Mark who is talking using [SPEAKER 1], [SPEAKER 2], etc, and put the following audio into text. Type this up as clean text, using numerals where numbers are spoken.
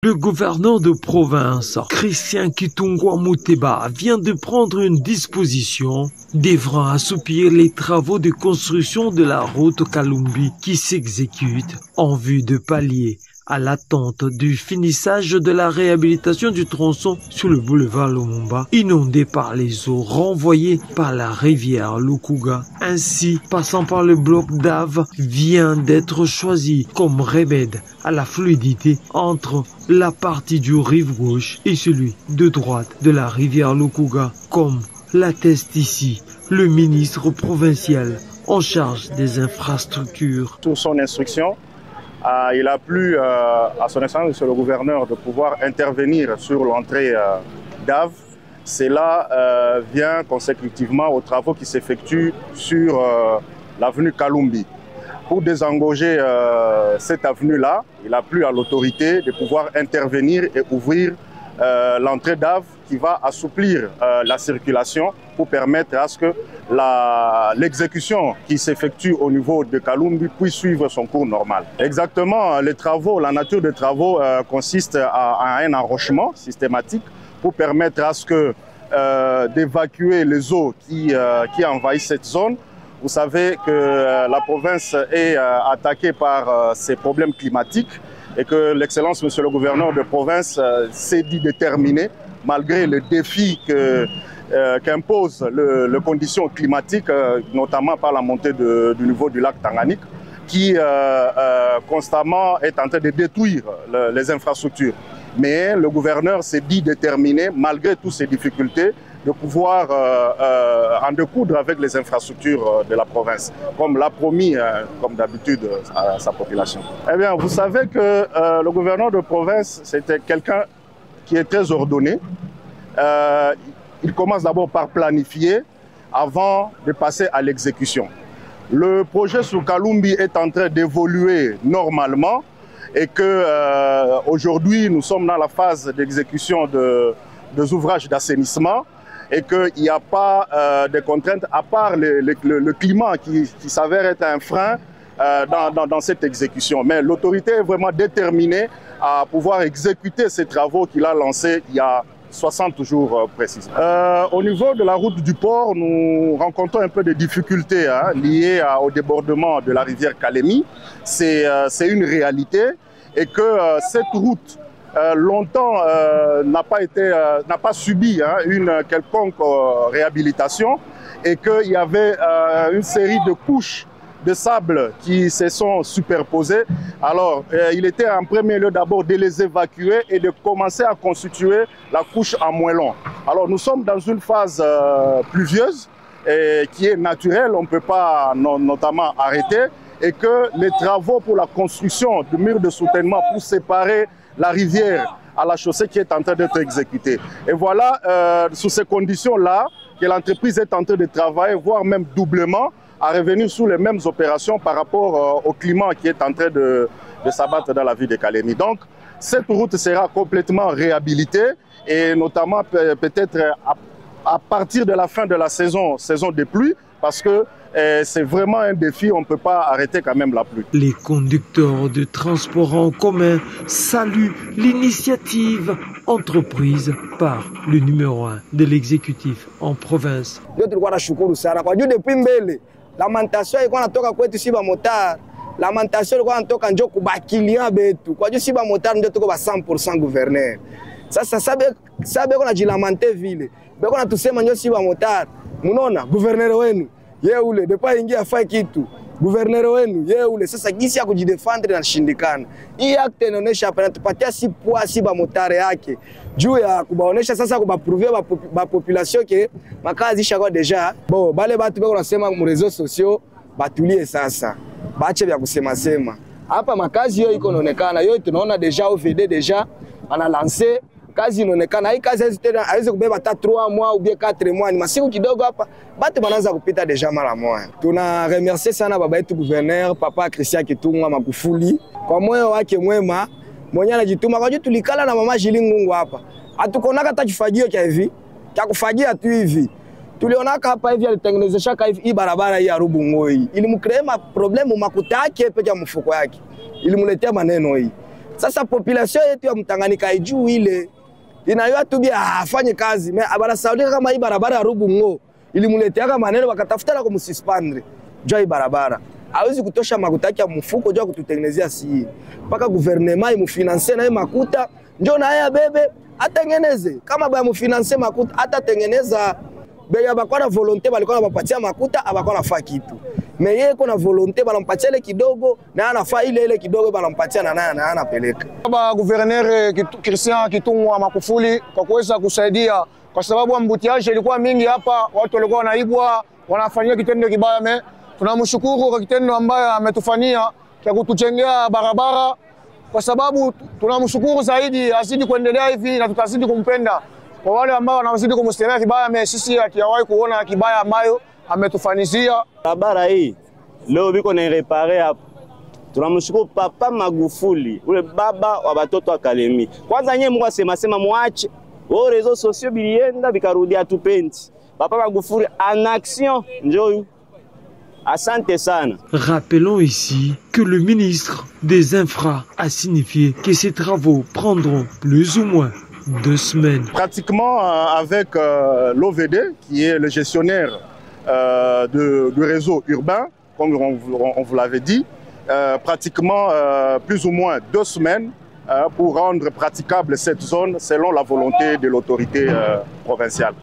[SPEAKER 1] Le gouverneur de province, Christian Kitungwa Muteba, vient de prendre une disposition devant assouplir les travaux de construction de la route Kalumbi qui s'exécutent en vue de pallier à l'attente du finissage de la réhabilitation du tronçon sur le boulevard Lumumba, inondé par les eaux renvoyées par la rivière Lukuga. Ainsi, passant par le bloc d'Ave, vient d'être choisi comme remède à la fluidité entre la partie du rive gauche et celui de droite de la rivière Lukuga, comme l'atteste ici le ministre provincial en charge des infrastructures.
[SPEAKER 2] Sous son instruction, il a plu à son excellence, monsieur le gouverneur, de pouvoir intervenir sur l'entrée d'Ave. Cela vient consécutivement aux travaux qui s'effectuent sur l'avenue Kalumbi. Pour désengorger cette avenue-là, il a plu à l'autorité de pouvoir intervenir et ouvrir l'entrée d'Ave qui va assouplir la circulation pour permettre à ce que l'exécution qui s'effectue au niveau de Kalumbi puisse suivre son cours normal. Exactement, les travaux, la nature des travaux consiste à un enrochement systématique pour permettre à ce que d'évacuer les eaux qui envahissent cette zone. Vous savez que la province est attaquée par ces problèmes climatiques et que l'excellence, monsieur le gouverneur de province, s'est dit déterminé, malgré le défi qu'imposent les conditions climatiques, notamment par la montée du niveau du lac Tanganyika, qui constamment est en train de détruire les infrastructures. Mais le gouverneur s'est dit déterminé, malgré toutes ces difficultés, de pouvoir en découdre avec les infrastructures de la province, comme l'a promis, comme d'habitude, à sa population. Eh bien, vous savez que le gouverneur de province, c'était quelqu'un qui est très ordonné. Il commence d'abord par planifier avant de passer à l'exécution. Le projet sur Kalumbi est en train d'évoluer normalement et que aujourd'hui nous sommes dans la phase d'exécution des ouvrages d'assainissement et qu'il n'y a pas de contraintes à part le climat qui s'avère être un frein dans cette exécution. Mais l'autorité est vraiment déterminée à pouvoir exécuter ces travaux qu'il a lancés il y a 60 jours précis. Au niveau de la route du port, nous rencontrons un peu de difficultés liées au débordement de la rivière Kalemi. C'est une réalité et que cette route longtemps n'a pas subi une quelconque réhabilitation et qu'il y avait une série de couches de sable qui se sont superposées. Alors, il était en premier lieu d'abord de les évacuer et de commencer à constituer la couche en moellon. Alors, nous sommes dans une phase pluvieuse qui est naturelle, on ne peut pas notamment arrêter, et que les travaux pour la construction du mur de soutènement pour séparer la rivière à la chaussée qui est en train d'être exécutée. Et voilà, sous ces conditions-là, que l'entreprise est en train de travailler, voire même doublement, à revenir sur les mêmes opérations par rapport au climat qui est en train de s'abattre dans la ville de Kalemi. Donc, cette route sera complètement réhabilitée et notamment peut-être à partir de la fin de la saison des pluies, parce que c'est vraiment un défi, on ne peut pas arrêter quand même la pluie.
[SPEAKER 1] Les conducteurs de transport en commun saluent l'initiative entreprise par le numéro 1 de l'exécutif en province.
[SPEAKER 3] Lamentation ilikuwa natoka kwetu si ba motar. Lamentation ilikuwa natoka njoo kubakilia betu. Kwa hiyo si ba motar ndio tuko ba 100% gouverneur. Sasa sabe kuna jilamante vile. Beko natusema njoo si ba motar. Munaona gouverneur wenu yeye ule depa ingia afai kitu. Gouverneur wenu yeye ule sasa gisi ya kujidefendre na shindikana. Hii acte inaonyesha hapa natupatia si poa si ba motar yake. Juu ya kubaonesha sasa kubaprouver ba population ke makazi shaka deja bo bale batu beko nasema mu réseaux sociaux batulie sasa baache vya kusema sema hapa makazi yo iko inaonekana yo tunaona deja OVD deja ana lancer kazi inaonekana hii kazi haiwezi kubeba hata 3 mois ou bien 4 mois ni masiku kidogo hapa batu banaanza kupita deja mara moja. Tuna remercier sana baba yetu gouverneur papa Christian Kitungwa Magufuli kwa moyo wake mwema mwenye anajituma kwa juu tulikala na mama Jilingungu hapa. Hatukonaka hata kifagio cha hivi, cha kufagia tu hivi. Tulionaka hapa hivi alitengenezesha hivi hii barabara hii ya Rubungoi. Ilimcreate problemu makuta yake peke ya mfuko yake. Ilimletea maneno hii. Sasa population yetu ya Mtanganyika ijui ile. Inayua tu bia afanye kazi. Me banasaulika kama hii barabara ya Rubungo ilimuletea maneno wakatafuta na kumsuspendre. Jua hii barabara. Hawezi kutosha makuta yake ya mfuko jua kututengenezea si. Mpaka gouvernement imufinanse na makuta njoo na haya bebe atengeneze. Kama ba mufinanse makuta atatengeneza. Beya bakwa na volonté balikuwa bapatia makuta abakwa nafaa kitu. Me yeye kuna volonté banampatia ile kidogo na anafaa ile kidogo banampatia na naye anapeleka.
[SPEAKER 4] Baba Gouverneur Christian Kitungwa Magufuli kwa kuweza kusaidia kwa sababu ambutiaje ilikuwa mingi hapa, watu walikuwa wanaibwa, wanafanyia kitendo kibaya. Tunamshukuru kwa kitendo ambayo ametufanyia cha kutujengea barabara, kwa sababu tunamshukuru zaidi, azidi kuendelea hivi na tutazidi kumpenda. Kwa wale ambao wanazidi kumstemea kibaya, sisi hatujawahi kuona kibaya ambayo ametufanyizia.
[SPEAKER 5] Barabara hii leo biko na repare hapo. Tunamshukuru Papa Magufuli, ule baba wa batoto wa Kalemi. Kwanza nyewe Mungu asema muache wao réseaux sociaux bilienda bikarudia tupendi. Papa Magufuli en action njoo. Asante sana.
[SPEAKER 1] Rappelons ici que le ministre des Infra a signifié que ces travaux prendront plus ou moins 2 semaines.
[SPEAKER 2] Pratiquement avec l'OVD, qui est le gestionnaire du réseau urbain, comme on vous l'avait dit, pratiquement plus ou moins 2 semaines pour rendre praticable cette zone selon la volonté de l'autorité provinciale.